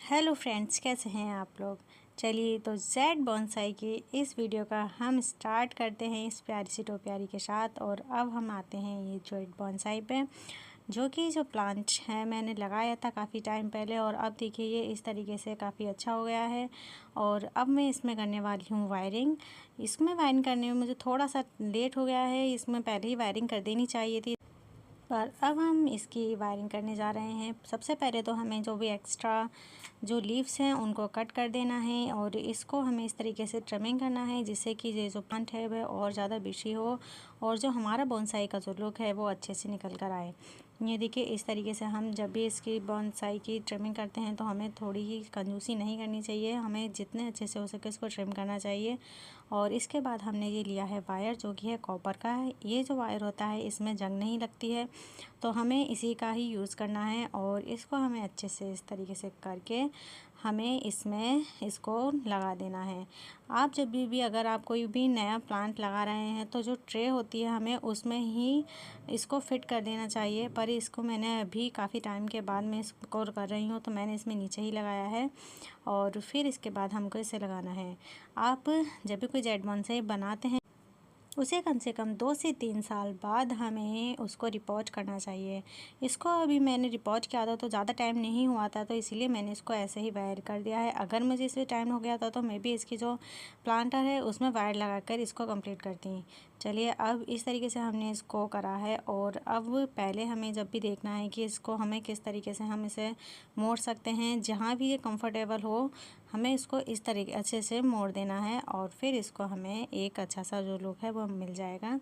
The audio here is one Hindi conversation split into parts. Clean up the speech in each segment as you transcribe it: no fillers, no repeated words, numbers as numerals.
हेलो फ्रेंड्स, कैसे हैं आप लोग। चलिए तो जेड बोनसाई की इस वीडियो का हम स्टार्ट करते हैं इस प्यारी सी टोपियारी के साथ। और अब हम आते हैं ये जेड बोनसाई पे, जो प्लांट है मैंने लगाया था काफ़ी टाइम पहले। और अब देखिए ये इस तरीके से काफ़ी अच्छा हो गया है। और अब मैं इसमें करने वाली हूँ वायरिंग। इसमें वायरिंग करने में मुझे थोड़ा सा लेट हो गया है, इसमें पहले ही वायरिंग कर देनी चाहिए थी, पर अब हम इसकी वायरिंग करने जा रहे हैं। सबसे पहले तो हमें जो भी एक्स्ट्रा जो लीव्स हैं उनको कट कर देना है और इसको हमें इस तरीके से ट्रिमिंग करना है, जिससे कि ये जो प्लांट है वह और ज़्यादा बिशी हो और जो हमारा बोनसाई का जो लुक है वो अच्छे से निकल कर आए। ये देखिए इस तरीके से हम जब भी इसकी बोनसाई की ट्रिमिंग करते हैं तो हमें थोड़ी ही कंजूसी नहीं करनी चाहिए, हमें जितने अच्छे से हो सके इसको ट्रिम करना चाहिए। और इसके बाद हमने ये लिया है वायर, जो कि है कॉपर का है। ये जो वायर होता है इसमें जंग नहीं लगती है, तो हमें इसी का ही यूज़ करना है। और इसको हमें अच्छे से इस तरीके से करके हमें इसमें इसको लगा देना है। आप जब भी अगर आप कोई भी नया प्लांट लगा रहे हैं तो जो ट्रे होती है हमें उसमें ही इसको फिट कर देना चाहिए। पर इसको मैंने अभी काफ़ी टाइम के बाद मैं इसको कर रही हूँ, तो मैंने इसमें नीचे ही लगाया है और फिर इसके बाद हमको इसे लगाना है। आप जब भी कोई जेड बोनसाई बनाते हैं उसे कम से कम 2 से 3 साल बाद हमें उसको रिपोर्ट करना चाहिए। इसको अभी मैंने रिपोर्ट किया था तो ज़्यादा टाइम नहीं हुआ था, तो इसीलिए मैंने इसको ऐसे ही वायर कर दिया है। अगर मुझे इसमें टाइम हो गया था तो मैं भी इसकी जो प्लांटर है उसमें वायर लगाकर इसको कंप्लीट करती। चलिए अब इस तरीके से हमने इसको करा है। और अब पहले हमें जब भी देखना है कि इसको हमें किस तरीके से हम इसे मोड़ सकते हैं, जहाँ भी ये कंफर्टेबल हो हमें इसको इस तरीके अच्छे से मोड़ देना है और फिर इसको हमें एक अच्छा सा जो लुक है वो मिल जाएगा।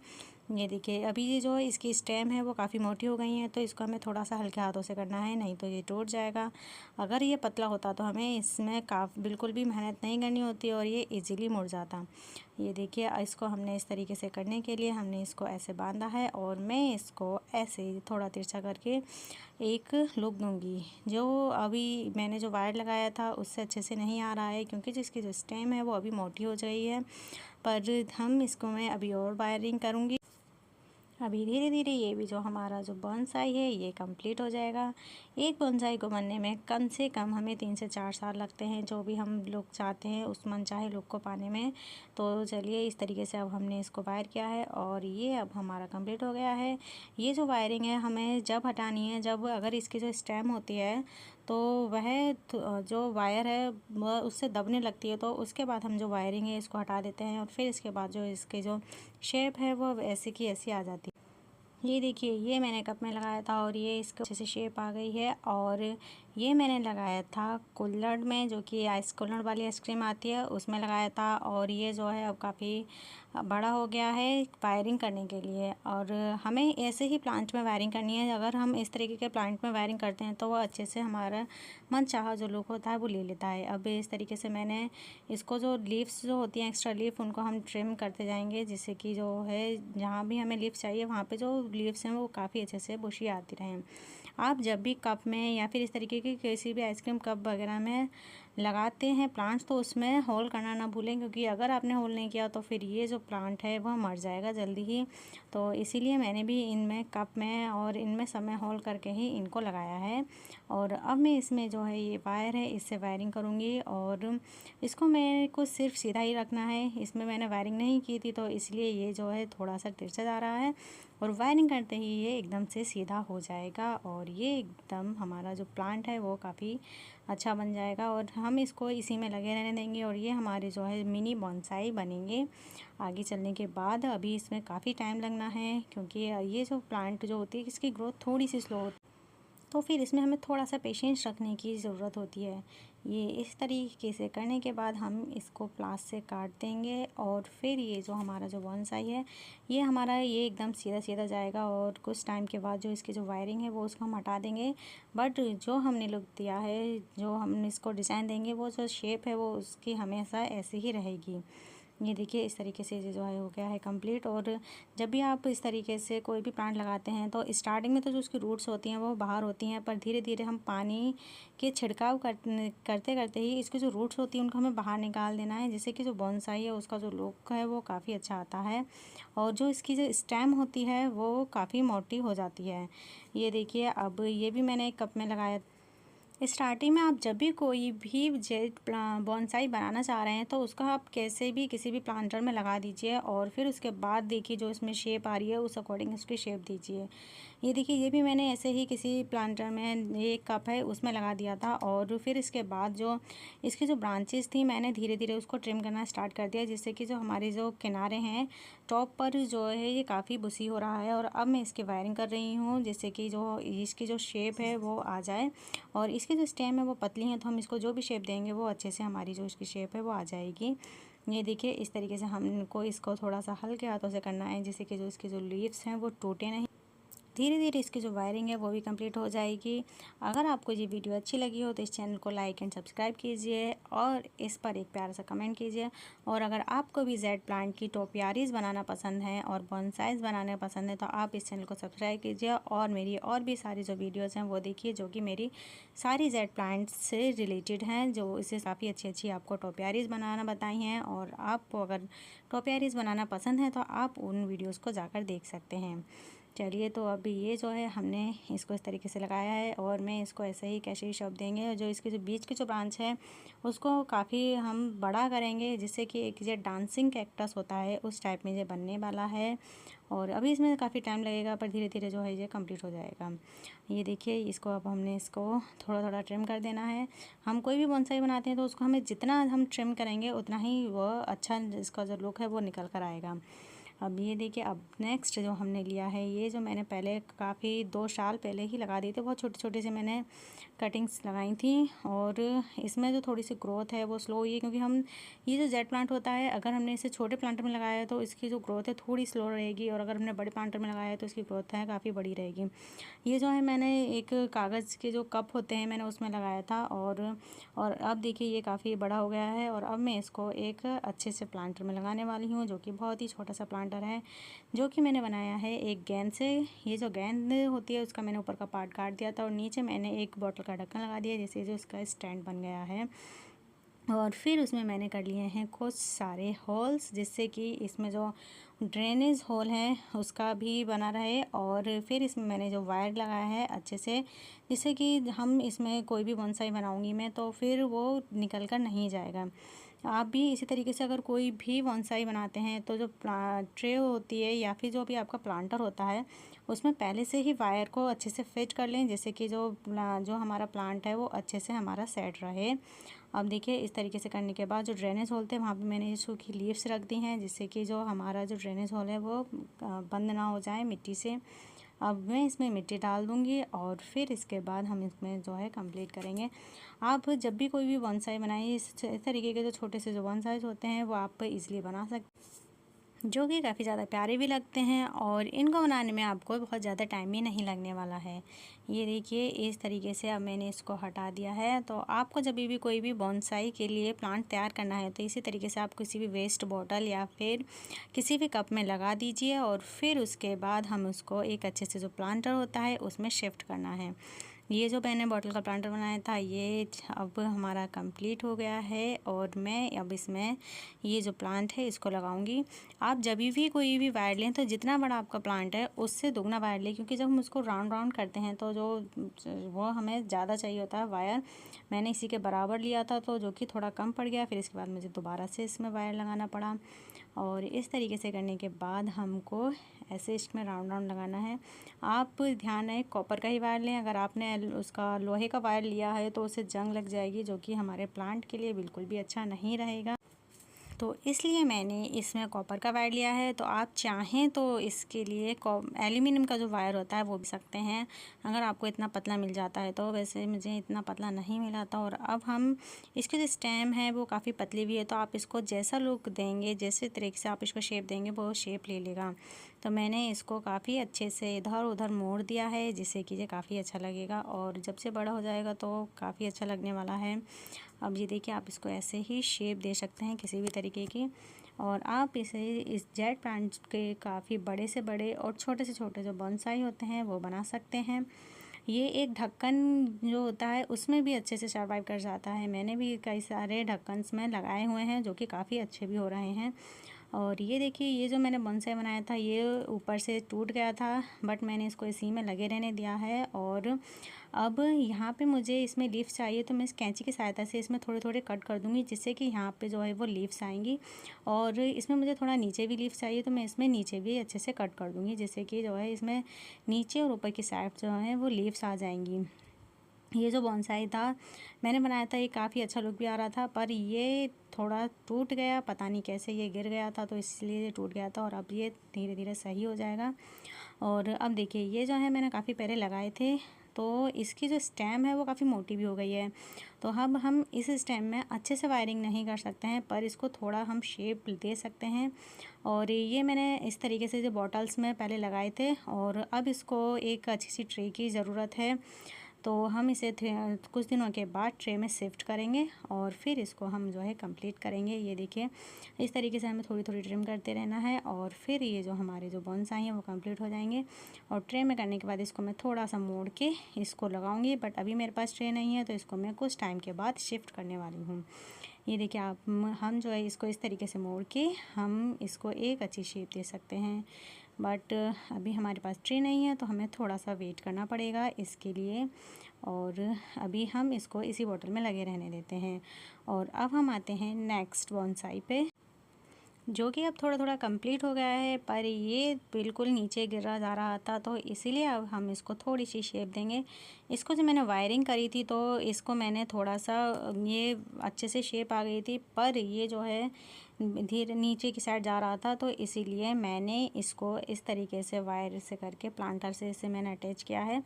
ये देखिए अभी ये जो इसकी स्टेम है वो काफ़ी मोटी हो गई है, तो इसको हमें थोड़ा सा हल्के हाथों से करना है, नहीं तो ये टूट जाएगा। अगर ये पतला होता तो हमें इसमें बिल्कुल भी मेहनत नहीं करनी होती और ये इजीली मुड़ जाता। ये देखिए इसको हमने इस तरीके से करने के लिए हमने इसको ऐसे बांधा है और मैं इसको ऐसे थोड़ा तिरछा करके एक लुक दूंगी। जो अभी मैंने जो वायर लगाया था उससे अच्छे से नहीं आ रहा है, क्योंकि जिसकी जो स्टेम है वो अभी मोटी हो गई है। पर हम इसको मैं अभी और वायरिंग करूँगी। अभी धीरे धीरे ये भी जो हमारा जो बोनसाई है ये कंप्लीट हो जाएगा। एक बोनसाई को बनने में कम से कम हमें 3 से 4 साल लगते हैं, जो भी हम लोग चाहते हैं उस मनचाहे लुक को पाने में। तो चलिए इस तरीके से अब हमने इसको वायर किया है और ये अब हमारा कंप्लीट हो गया है। ये जो वायरिंग है हमें जब हटानी है, जब अगर इसकी जो स्टेम होती है तो वह जो वायर है वह उससे दबने लगती है, तो उसके बाद हम जो वायरिंग है इसको हटा देते हैं और फिर इसके बाद जो इसकी जो शेप है वो ऐसी की ऐसी आ जाती है। ये देखिए ये मैंने कप में लगाया था और ये इसको अच्छे से शेप आ गई है। और ये मैंने लगाया था कुल्हड़ में, जो कि कुल्हड़ वाली आइसक्रीम आती है उसमें लगाया था। और ये जो है अब काफ़ी बड़ा हो गया है वायरिंग करने के लिए। और हमें ऐसे ही प्लांट में वायरिंग करनी है। अगर हम इस तरीके के प्लांट में वायरिंग करते हैं तो वो अच्छे से हमारा मन चाहा जो लुक होता है वो ले लेता है। अब इस तरीके से मैंने इसको जो लीव्स जो होती हैं एक्स्ट्रा लीफ उनको हम ट्रिम करते जाएंगे, जिससे कि जो है जहाँ भी हमें लीव्स चाहिए वहाँ पे जो लीव्स हैं वो काफ़ी अच्छे से बुशी आती रहें। आप जब भी कप में या फिर इस तरीके की किसी भी आइसक्रीम कप वगैरह में लगाते हैं प्लांट्स तो उसमें होल करना ना भूलें, क्योंकि अगर आपने होल नहीं किया तो फिर ये जो प्लांट है वह मर जाएगा जल्दी ही। तो इसीलिए मैंने भी इनमें कप में और इनमें सब में होल करके ही इनको लगाया है। और अब मैं इसमें जो है ये वायर है इससे वायरिंग करूँगी। और इसको मेरे को सिर्फ सीधा ही रखना है, इसमें मैंने वायरिंग नहीं की थी तो इसलिए ये जो है थोड़ा सा तिरछा जा रहा है। और वायरिंग करते ही ये एकदम से सीधा हो जाएगा और ये एकदम हमारा जो प्लांट है वो काफ़ी अच्छा बन जाएगा। और हम इसको इसी में लगे रहने देंगे और ये हमारे जो है मिनी बोनसाई बनेंगे आगे चलने के बाद। अभी इसमें काफ़ी टाइम लगना है, क्योंकि ये जो प्लांट जो होती है इसकी ग्रोथ थोड़ी सी स्लो होती है, तो फिर इसमें हमें थोड़ा सा पेशेंस रखने की ज़रूरत होती है। ये इस तरीके से करने के बाद हम इसको प्लास से काट देंगे और फिर ये जो हमारा जो बोनसाई है ये हमारा ये एकदम सीधा सीधा जाएगा। और कुछ टाइम के बाद जो इसकी जो वायरिंग है वो उसको हम हटा देंगे, बट जो हमने लुक दिया है, जो हम इसको डिज़ाइन देंगे, वो जो शेप है वो उसकी हमेशा ऐसी ही रहेगी। ये देखिए इस तरीके से ये जो है हो गया है कंप्लीट। और जब भी आप इस तरीके से कोई भी प्लांट लगाते हैं तो स्टार्टिंग में तो जो उसकी रूट्स होती हैं वो बाहर होती हैं, पर धीरे धीरे हम पानी के छिड़काव करते करते ही इसकी जो रूट्स होती हैं उनको हमें बाहर निकाल देना है, जिससे कि जो बोनसाई है उसका जो लुक है वो काफ़ी अच्छा आता है। और जो इसकी जो स्टेम होती है वो काफ़ी मोटी हो जाती है। ये देखिए अब ये भी मैंने एक कप में लगाया। स्टार्टिंग में आप जब भी कोई भी जेड बॉन्साई बनाना चाह रहे हैं तो उसका आप कैसे भी किसी भी प्लांटर में लगा दीजिए और फिर उसके बाद देखिए जो इसमें शेप आ रही है उस अकॉर्डिंग उसकी शेप दीजिए। ये देखिए ये भी मैंने ऐसे ही किसी प्लांटर में, एक कप है उसमें लगा दिया था और फिर इसके बाद जो इसकी जो ब्रांचेस थी मैंने धीरे धीरे उसको ट्रिम करना स्टार्ट कर दिया, जिससे कि जो हमारे जो किनारे हैं टॉप पर जो है ये काफ़ी बुसी हो रहा है। और अब मैं इसकी वायरिंग कर रही हूँ जिससे कि जो इसकी जो शेप है वो आ जाए और इसकी जो स्टेम है वो पतली है, तो हम इसको जो भी शेप देंगे वो अच्छे से हमारी जो इसकी शेप है वो आ जाएगी। ये देखिए इस तरीके से हमको इसको थोड़ा सा हल्के हाथों से करना है जिससे कि जो इसके जो लीव्स हैं वो टूटे नहीं। धीरे धीरे इसकी जो वायरिंग है वो भी कंप्लीट हो जाएगी। अगर आपको ये वीडियो अच्छी लगी हो तो इस चैनल को लाइक एंड सब्सक्राइब कीजिए और इस पर एक प्यारा सा कमेंट कीजिए। और अगर आपको भी जेड प्लांट की टोपियारीज बनाना पसंद है और बॉन्साइज बनाने पसंद है तो आप इस चैनल को सब्सक्राइब कीजिए और मेरी और भी सारी जो वीडियोज़ हैं वो देखिए, जो कि मेरी सारी जेड प्लांट से रिलेटेड हैं, जो इससे काफ़ी अच्छी अच्छी आपको टोपियारीज बनाना बताई हैं। और आपको अगर टोपियारीज बनाना पसंद है तो आप उन वीडियोज़ को जाकर देख सकते हैं। चलिए तो अभी ये जो है हमने इसको इस तरीके से लगाया है और मैं इसको ऐसे ही कैसे ही शॉप देंगे। और जो इसके जो बीच की जो ब्रांच है उसको काफ़ी हम बड़ा करेंगे जिससे कि एक ये डांसिंग कैक्टस होता है उस टाइप में ये बनने वाला है। और अभी इसमें काफ़ी टाइम लगेगा पर धीरे धीरे जो है ये कंप्लीट हो जाएगा। ये देखिए इसको अब हमने इसको थोड़ा थोड़ा ट्रिम कर देना है। हम कोई भी बोनसाई बनाते हैं तो उसको हमें जितना हम ट्रिम करेंगे उतना ही वो अच्छा इसका जो लुक है वो निकल कर आएगा। अब ये देखिए अब नेक्स्ट जो हमने लिया है, ये जो मैंने पहले काफ़ी 2 साल पहले ही लगा दिए थे, बहुत छोटे छोटे से मैंने कटिंग्स लगाई थी। और इसमें जो थोड़ी सी ग्रोथ है वो स्लो हुई है क्योंकि हम ये जो जेड प्लांट होता है अगर हमने इसे छोटे प्लांटर में लगाया है तो इसकी जो ग्रोथ है थोड़ी स्लो रहेगी और अगर हमने बड़े प्लांटर में लगाया है तो इसकी ग्रोथ है काफ़ी बड़ी रहेगी। ये जो है मैंने एक कागज़ के जो कप होते हैं मैंने उसमें लगाया था और अब देखिए ये काफ़ी बड़ा हो गया है और अब मैं इसको एक अच्छे से प्लांटर में लगाने वाली हूँ, जो कि बहुत ही छोटा सा प्लांटर है जो कि मैंने बनाया है एक गेंद से। ये जो गेंद होती है उसका मैंने ऊपर का पार्ट काट दिया था और नीचे मैंने एक बॉटल का ढक्कन लगा दिया जैसे जो इसका स्टैंड बन गया है। और फिर उसमें मैंने कर लिए हैं कुछ सारे होल्स जिससे कि इसमें जो ड्रेनेज होल है उसका भी बना रहे। और फिर इसमें मैंने जो वायर लगाया है अच्छे से, जिससे कि हम इसमें कोई भी बोनसाई बनाऊंगी मैं तो फिर वो निकल कर नहीं जाएगा। आप भी इसी तरीके से अगर कोई भी बोनसाई बनाते हैं तो जो ट्रे होती है या फिर जो भी आपका प्लांटर होता है उसमें पहले से ही वायर को अच्छे से फिट कर लें जिससे कि जो हमारा प्लांट है वो अच्छे से हमारा सेट रहे। अब देखिए इस तरीके से करने के बाद जो ड्रेनेज होल थे वहाँ पे मैंने ये सूखी लीव्स रख दी हैं जिससे कि जो हमारा जो ड्रेनेज होल है वो बंद ना हो जाए मिट्टी से। अब मैं इसमें मिट्टी डाल दूँगी और फिर इसके बाद हम इसमें जो है कंप्लीट करेंगे। आप जब भी कोई भी बोनसाई बनाइए इस तरीके के जो छोटे से जो बोनसाइज होते हैं वो आप इजीली बना सकते, जो कि काफ़ी ज़्यादा प्यारे भी लगते हैं और इनको बनाने में आपको बहुत ज़्यादा टाइम ही नहीं लगने वाला है। ये देखिए इस तरीके से अब मैंने इसको हटा दिया है। तो आपको जब भी कोई भी बोनसाई के लिए प्लांट तैयार करना है तो इसी तरीके से आप किसी भी वेस्ट बॉटल या फिर किसी भी कप में लगा दीजिए और फिर उसके बाद हम उसको एक अच्छे से जो प्लांटर होता है उसमें शिफ्ट करना है। ये जो मैंने बॉटल का प्लांटर बनाया था ये अब हमारा कंप्लीट हो गया है और मैं अब इसमें ये जो प्लांट है इसको लगाऊंगी। आप जब भी कोई भी वायर लें तो जितना बड़ा आपका प्लांट है उससे दुगना वायर लें, क्योंकि जब हम उसको राउंड राउंड करते हैं तो जो वो हमें ज़्यादा चाहिए होता है वायर। मैंने इसी के बराबर लिया था तो जो कि थोड़ा कम पड़ गया, फिर इसके बाद मुझे दोबारा से इसमें वायर लगाना पड़ा। और इस तरीके से करने के बाद हमको ऐसे इसमें राउंड राउंड लगाना है। आप ध्यान रहे कॉपर का ही वायर लें, अगर आपने उसका लोहे का वायर लिया है तो उसे जंग लग जाएगी जो कि हमारे प्लांट के लिए बिल्कुल भी अच्छा नहीं रहेगा। तो इसलिए मैंने इसमें कॉपर का वायर लिया है। तो आप चाहें तो इसके लिए एल्यूमिनियम का जो वायर होता है वो भी सकते हैं अगर आपको इतना पतला मिल जाता है तो। वैसे मुझे इतना पतला नहीं मिला था। और अब हम इसके जो स्टेम है वो काफ़ी पतली भी है तो आप इसको जैसा लुक देंगे, जैसे तरीके से आप इसको शेप देंगे वो शेप ले लेगा। तो मैंने इसको काफ़ी अच्छे से इधर उधर मोड़ दिया है जिससे कि ये काफ़ी अच्छा लगेगा और जब से बड़ा हो जाएगा तो काफ़ी अच्छा लगने वाला है। अब ये देखिए आप इसको ऐसे ही शेप दे सकते हैं किसी भी तरीके की। और आप इसे इस जेड प्लांट के काफ़ी बड़े से बड़े और छोटे से छोटे जो बोनसाई होते हैं वो बना सकते हैं। ये एक ढक्कन जो होता है उसमें भी अच्छे से सर्वाइव कर जाता है। मैंने भी कई सारे ढक्कन में लगाए हुए हैं जो कि काफ़ी अच्छे भी हो रहे हैं। और ये देखिए, ये जो मैंने बोनसाई बनाया था ये ऊपर से टूट गया था, बट मैंने इसको इसी में लगे रहने दिया है। और अब यहाँ पे मुझे इसमें लीव्स चाहिए, तो मैं इस कैंची की सहायता से इसमें थोड़े थोड़े कट कर दूँगी, जिससे कि यहाँ पे जो है वो लीव्स आएंगी। और इसमें मुझे थोड़ा नीचे भी लीव्स चाहिए, तो मैं इसमें नीचे भी अच्छे से कट कर दूँगी, जिससे कि जो है इसमें नीचे और ऊपर की साइड जो है वो लीव्स आ जाएंगी। ये जो बोनसाई था मैंने बनाया था, ये काफ़ी अच्छा लुक भी आ रहा था, पर ये थोड़ा टूट गया, पता नहीं कैसे ये गिर गया था, तो इसलिए ये टूट गया था। और अब ये धीरे धीरे सही हो जाएगा। और अब देखिए, ये जो है मैंने काफ़ी पहले लगाए थे, तो इसकी जो स्टेम है वो काफ़ी मोटी भी हो गई है। तो अब हम इस स्टेम में अच्छे से वायरिंग नहीं कर सकते हैं, पर इसको थोड़ा हम शेप दे सकते हैं। और ये मैंने इस तरीके से जो बॉटल्स में पहले लगाए थे, और अब इसको एक अच्छी सी ट्रे की ज़रूरत है। तो हम इसे कुछ दिनों के बाद ट्रे में शिफ्ट करेंगे, और फिर इसको हम जो है कंप्लीट करेंगे। ये देखिए, इस तरीके से हमें थोड़ी थोड़ी ट्रिम करते रहना है, और फिर ये जो हमारे जो बोनसाई हैं वो कंप्लीट हो जाएंगे। और ट्रे में करने के बाद इसको मैं थोड़ा सा मोड़ के इसको लगाऊंगी, बट अभी मेरे पास ट्रे नहीं है, तो इसको मैं कुछ टाइम के बाद शिफ्ट करने वाली हूँ। ये देखिए, आप हम जो है इसको इस तरीके से मोड़ के हम इसको एक अच्छी शेप दे सकते हैं। बट अभी हमारे पास ट्रे नहीं है, तो हमें थोड़ा सा वेट करना पड़ेगा इसके लिए। और अभी हम इसको इसी बॉटल में लगे रहने देते हैं। और अब हम आते हैं नेक्स्ट बोनसाई पे, जो कि अब थोड़ा थोड़ा कंप्लीट हो गया है, पर ये बिल्कुल नीचे गिरा जा रहा था, तो इसीलिए अब हम इसको थोड़ी सी शेप देंगे। इसको जो मैंने वायरिंग करी थी, तो इसको मैंने थोड़ा सा ये अच्छे से शेप आ गई थी, पर ये जो है धीरे नीचे की साइड जा रहा था, तो इसीलिए मैंने इसको इस तरीके से वायर से करके प्लांटर से इसे मैंने अटैच किया है,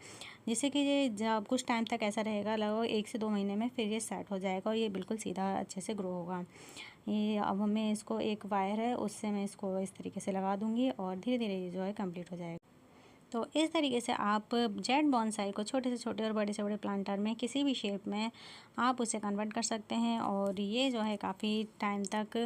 जिससे कि ये जब कुछ टाइम तक ऐसा रहेगा, लगभग 1 से 2 महीने में फिर ये सेट हो जाएगा और ये बिल्कुल सीधा अच्छे से ग्रो होगा। ये अब मैं इसको एक वायर है उससे मैं इसको इस तरीके से लगा दूँगी, और धीरे धीरे ये जो है कंप्लीट हो जाएगा। तो इस तरीके से आप जेट बॉन्साई को छोटे से छोटे और बड़े से बड़े प्लांटर में किसी भी शेप में आप उसे कन्वर्ट कर सकते हैं, और ये जो है काफ़ी टाइम तक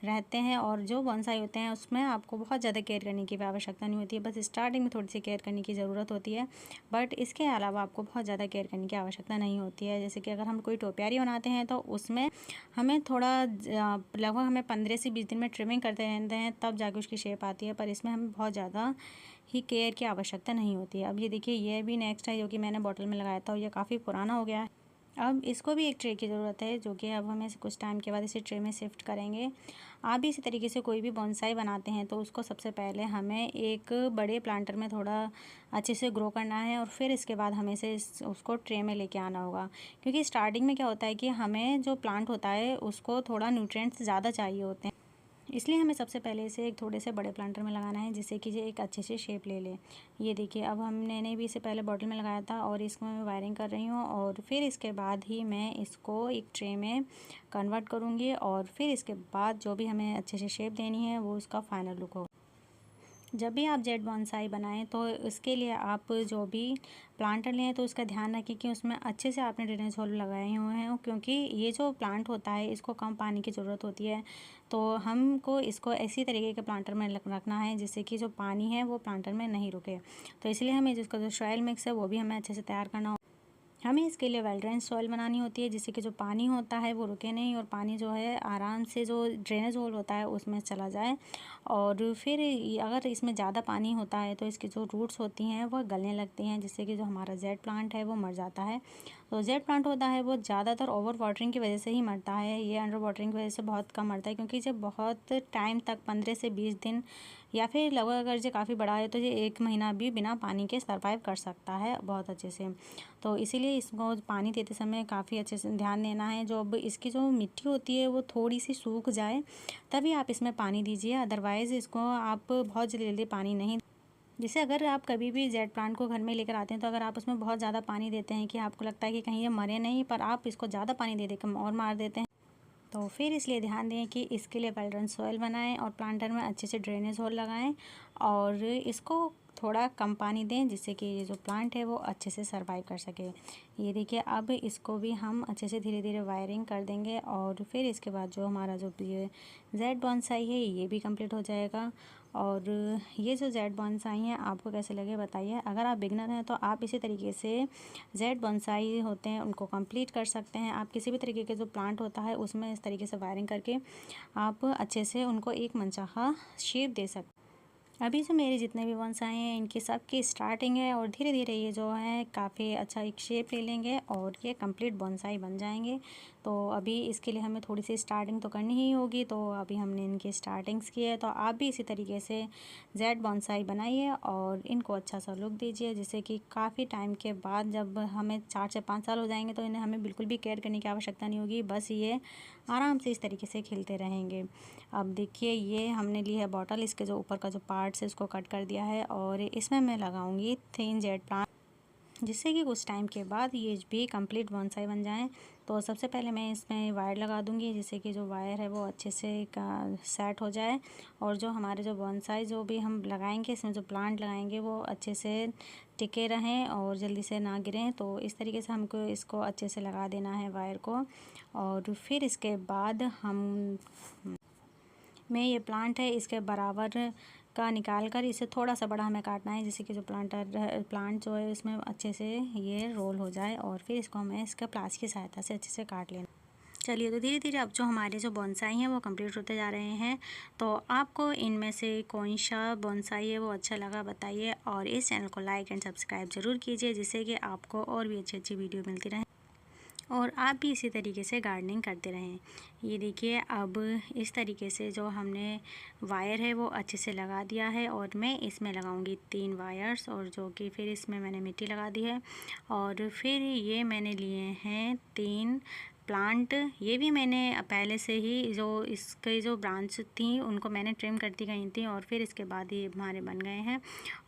रहते हैं। और जो बॉन्साई होते हैं उसमें आपको बहुत ज़्यादा केयर करने की भी आवश्यकता नहीं होती है, बस स्टार्टिंग में थोड़ी सी केयर करने की ज़रूरत होती है, बट इसके अलावा आपको बहुत ज़्यादा केयर करने की आवश्यकता नहीं होती है। जैसे कि अगर हम कोई टोपियारी बनाते हैं, तो उसमें हमें थोड़ा लगभग हमें 15 से 20 दिन में ट्रिमिंग करते रहते हैं, तब जाके उसकी शेप आती है, पर इसमें हमें बहुत ज़्यादा ही केयर की आवश्यकता नहीं होती है। अब ये देखिए, ये भी नेक्स्ट है जो कि मैंने बॉटल में लगाया था, और ये काफ़ी पुराना हो गया है। अब इसको भी एक ट्रे की ज़रूरत है, जो कि अब हमें कुछ टाइम के बाद इसे ट्रे में शिफ्ट करेंगे। आप भी इसी तरीके से कोई भी बोनसाई बनाते हैं, तो उसको सबसे पहले हमें एक बड़े प्लांटर में थोड़ा अच्छे से ग्रो करना है, और फिर इसके बाद हमें से उसको ट्रे में लेके आना होगा। क्योंकि स्टार्टिंग में क्या होता है कि हमें जो प्लांट होता है उसको थोड़ा न्यूट्रिएंट्स ज़्यादा चाहिए होते हैं, इसलिए हमें सबसे पहले इसे एक थोड़े से बड़े प्लांटर में लगाना है, जिससे कि ये एक अच्छे से शेप ले ले। ये देखिए, अब हमने भी इसे पहले बॉटल में लगाया था, और इसको मैं वायरिंग कर रही हूँ, और फिर इसके बाद ही मैं इसको एक ट्रे में कन्वर्ट करूँगी, और फिर इसके बाद जो भी हमें अच्छे से शेप देनी है वो उसका फाइनल लुक होगा। जब भी आप जेट बॉन्साई बनाएं, तो इसके लिए आप जो भी प्लांटर लें, तो उसका ध्यान रखें कि उसमें अच्छे से आपने ड्रेनेज होल लगाए हुए हैं, क्योंकि ये जो प्लांट होता है इसको कम पानी की ज़रूरत होती है। तो हमको इसको ऐसी तरीके के प्लांटर में रखना है जिससे कि जो पानी है वो प्लांटर में नहीं रुके। तो इसलिए हमें जिसका जो सॉइल मिक्स है वो भी हमें अच्छे से तैयार करना। हमें इसके लिए वेल ड्रेन सॉइल बनानी होती है, जिससे कि जो पानी होता है वो रुके नहीं, और पानी जो है आराम से जो ड्रेनेज होल होता है उसमें चला जाए। और फिर अगर इसमें ज़्यादा पानी होता है, तो इसकी जो रूट्स होती हैं वह गलने लगती हैं, जिससे कि जो हमारा जेड प्लांट है वो मर जाता है। तो जेड प्लांट होता है वो ज़्यादातर ओवर वाटरिंग की वजह से ही मरता है, ये अंडर वाटरिंग की वजह से बहुत कम मरता है, क्योंकि जब बहुत टाइम तक 15 से 20 दिन या फिर लगभग अगर ये काफ़ी बड़ा है, तो ये 1 महीना भी बिना पानी के सर्वाइव कर सकता है बहुत अच्छे से। तो इसीलिए इसको पानी देते समय काफ़ी अच्छे से ध्यान देना है। जो अब इसकी जो मिट्टी होती है वो थोड़ी सी सूख जाए, तभी आप इसमें पानी दीजिए, अदरवाइज़ इसको आप बहुत जल्दी जल्दी पानी नहीं। जैसे अगर आप कभी भी जेड प्लांट को घर में लेकर आते हैं, तो अगर आप उसमें बहुत ज़्यादा पानी देते हैं कि आपको लगता है कि कहीं ये मरे नहीं, पर आप इसको ज़्यादा पानी दे देकर और मार देते हैं, तो फिर इसलिए ध्यान दें कि इसके लिए वेल ड्रेन सॉइल बनाएं, और प्लांटर में अच्छे से ड्रेनेज होल लगाएं, और इसको थोड़ा कम पानी दें, जिससे कि ये जो प्लांट है वो अच्छे से सरवाइव कर सके। ये देखिए, अब इसको भी हम अच्छे से धीरे धीरे वायरिंग कर देंगे, और फिर इसके बाद जो हमारा जो ये जेड बॉन्साई है ये भी कंप्लीट हो जाएगा। और ये जो जेड बॉन्साई हैं आपको कैसे लगे बताइए। अगर आप बिगनर हैं तो आप इसी तरीके से जेड बॉन्साई होते हैं उनको कंप्लीट कर सकते हैं। आप किसी भी तरीके के जो प्लांट होता है उसमें इस तरीके से वायरिंग करके आप अच्छे से उनको एक मनचाहा शेप दे सकते हैं। अभी जो मेरे जितने भी बॉन्साई हैं इनकी सब की स्टार्टिंग है और धीरे धीरे ये जो है काफ़ी अच्छा एक शेप ले लेंगे और ये कंप्लीट बॉन्साई बन जाएंगे। तो अभी इसके लिए हमें थोड़ी सी स्टार्टिंग तो करनी ही होगी, तो अभी हमने इनकी स्टार्टिंग्स की है। तो आप भी इसी तरीके से जेड बॉन्साई बनाइए और इनको अच्छा सा लुक दीजिए, जिससे कि काफ़ी टाइम के बाद जब हमें 4 से 5 साल हो जाएंगे तो इन्हें हमें बिल्कुल भी केयर करने की आवश्यकता नहीं होगी, बस ये आराम से इस तरीके से खिलते रहेंगे। अब देखिए ये हमने ली है बॉटल, इसके जो ऊपर का जो पार्ट्स है उसको कट कर दिया है और इसमें मैं लगाऊंगी थिन जेड प्लांट, जिससे कि कुछ टाइम के बाद ये भी कंप्लीट बॉन्साई बन जाएं। तो सबसे पहले मैं इसमें वायर लगा दूंगी, जिससे कि जो वायर है वो अच्छे से सेट हो जाए और जो हमारे जो बॉन्साई जो भी हम लगाएंगे इसमें जो प्लांट लगाएंगे वो अच्छे से टिके रहें और जल्दी से ना गिरें। तो इस तरीके से हमको इसको अच्छे से लगा देना है वायर को। और फिर इसके बाद मैं ये प्लांट है इसके बराबर का निकाल कर इसे थोड़ा सा बड़ा हमें काटना है, जिससे कि जो प्लांट जो है उसमें अच्छे से ये रोल हो जाए और फिर इसको हमें इसके प्लास की सहायता से अच्छे से काट लेना। चलिए तो धीरे धीरे अब जो हमारे जो बॉन्साई हैं वो कंप्लीट होते जा रहे हैं। तो आपको इनमें से कौन सा बॉन्साई है वो अच्छा लगा बताइए और इस चैनल को लाइक एंड सब्सक्राइब ज़रूर कीजिए, जिससे कि आपको और भी अच्छी अच्छी वीडियो मिलती रहे और आप भी इसी तरीके से गार्डनिंग करते रहें। ये देखिए अब इस तरीके से जो हमने वायर है वो अच्छे से लगा दिया है और मैं इसमें लगाऊंगी 3 वायर्स, और जो कि फिर इसमें मैंने मिट्टी लगा दी है। और फिर ये मैंने लिए हैं 3 प्लांट, ये भी मैंने पहले से ही जो इसके जो ब्रांच थी उनको मैंने ट्रिम करती गई थी और फिर इसके बाद ये हमारे बन गए हैं।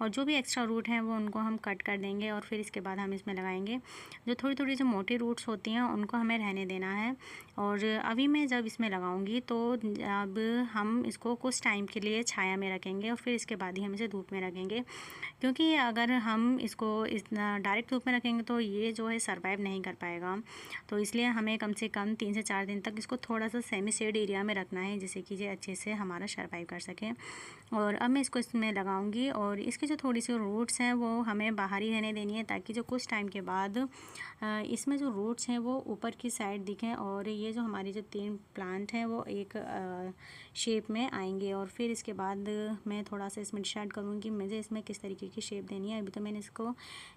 और जो भी एक्स्ट्रा रूट हैं वो उनको हम कट कर देंगे और फिर इसके बाद हम इसमें लगाएंगे। जो थोड़ी थोड़ी जो मोटी रूट्स होती हैं उनको हमें रहने देना है। और अभी मैं जब इसमें लगाऊंगी तो अब हम इसको कुछ टाइम के लिए छाया में रखेंगे और फिर इसके बाद ही हम इसे धूप में रखेंगे, क्योंकि अगर हम इसको इतना डायरेक्ट धूप में रखेंगे तो ये जो है सरवाइव नहीं कर पाएगा। तो इसलिए हमें कम से कम 3 से 4 दिन तक इसको थोड़ा सा सेमी शेड एरिया में रखना है, जिससे कि ये अच्छे से हमारा सरवाइव कर सके। और अब मैं इसको इसमें लगाऊंगी और इसकी जो थोड़ी सी रूट्स हैं वो हमें बाहर ही रहने देनी है, ताकि जो कुछ टाइम के बाद इसमें जो रूट्स हैं वो ऊपर की साइड दिखें और ये जो हमारी जो 3 प्लांट हैं वो एक शेप में आएंगे। और फिर इसके बाद मैं थोड़ा सा इसमें डिसाइड करूँगी मुझे इसमें किस तरीके की शेप देनी है। अभी तो मैंने इसको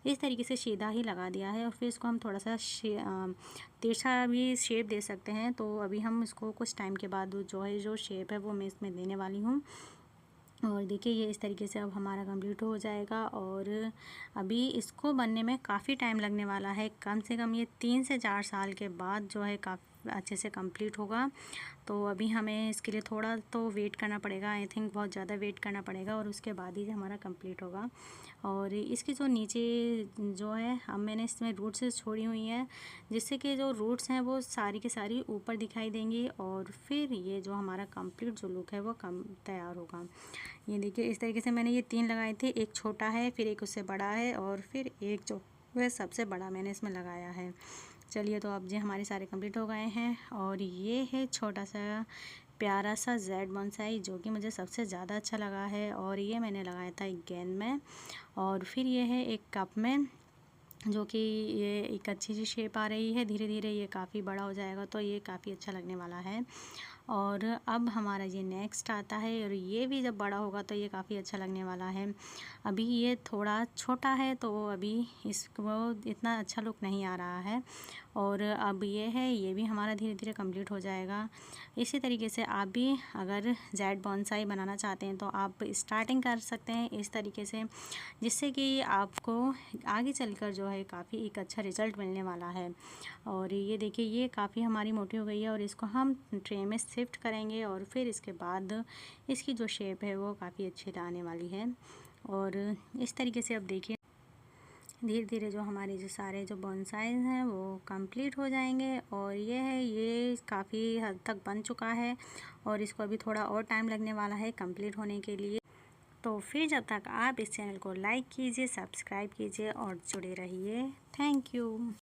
इस तरीके से सीधा ही लगा दिया है और फिर इसको हम थोड़ा सा तिरछा भी शेप दे सकते हैं। तो अभी हम इसको कुछ टाइम के बाद जो है जो शेप है वो मैं इसमें देने वाली हूँ। और देखिए ये इस तरीके से अब हमारा कंप्लीट हो जाएगा और अभी इसको बनने में काफ़ी टाइम लगने वाला है, कम से कम ये 3 से 4 साल के बाद जो है काफ़ी अच्छे से कंप्लीट होगा। तो अभी हमें इसके लिए थोड़ा तो वेट करना पड़ेगा, आई थिंक बहुत ज़्यादा वेट करना पड़ेगा और उसके बाद ही हमारा कंप्लीट होगा। और इसकी जो नीचे जो है अब मैंने इसमें रूट्स छोड़ी हुई हैं, जिससे कि जो रूट्स हैं वो सारी की सारी ऊपर दिखाई देंगी और फिर ये जो हमारा कंप्लीट जो लुक है वो तैयार होगा। ये देखिए इस तरीके से मैंने ये 3 लगाए थे, एक छोटा है फिर एक उससे बड़ा है और फिर एक जो वह सबसे बड़ा मैंने इसमें लगाया है। चलिए तो अब ये हमारे सारे कंप्लीट हो गए हैं और ये है छोटा सा प्यारा सा जेड बॉन्साई जो कि मुझे सबसे ज़्यादा अच्छा लगा है। और ये मैंने लगाया था एक गेंद में और फिर ये है एक कप में, जो कि ये एक अच्छी सी शेप आ रही है। धीरे धीरे ये काफ़ी बड़ा हो जाएगा तो ये काफ़ी अच्छा लगने वाला है। और अब हमारा ये नेक्स्ट आता है और ये भी जब बड़ा होगा तो ये काफ़ी अच्छा लगने वाला है। अभी ये थोड़ा छोटा है तो अभी इसको इतना अच्छा लुक नहीं आ रहा है। और अब ये है ये भी हमारा धीरे धीरे कंप्लीट हो जाएगा। इसी तरीके से आप भी अगर जेड बॉन्साई बनाना चाहते हैं तो आप स्टार्टिंग कर सकते हैं इस तरीके से, जिससे कि आपको आगे चलकर जो है काफ़ी एक अच्छा रिज़ल्ट मिलने वाला है। और ये देखिए ये काफ़ी हमारी मोटी हो गई है और इसको हम ट्रे में शिफ्ट करेंगे और फिर इसके बाद इसकी जो शेप है वो काफ़ी अच्छी आने वाली है। और इस तरीके से अब देखिए धीरे धीरे जो हमारे जो सारे जो बॉन्साइज हैं वो कंप्लीट हो जाएंगे। और ये है ये काफ़ी हद तक बन चुका है और इसको अभी थोड़ा और टाइम लगने वाला है कंप्लीट होने के लिए। तो फिर जब तक आप इस चैनल को लाइक कीजिए, सब्सक्राइब कीजिए और जुड़े रहिए। Thank you.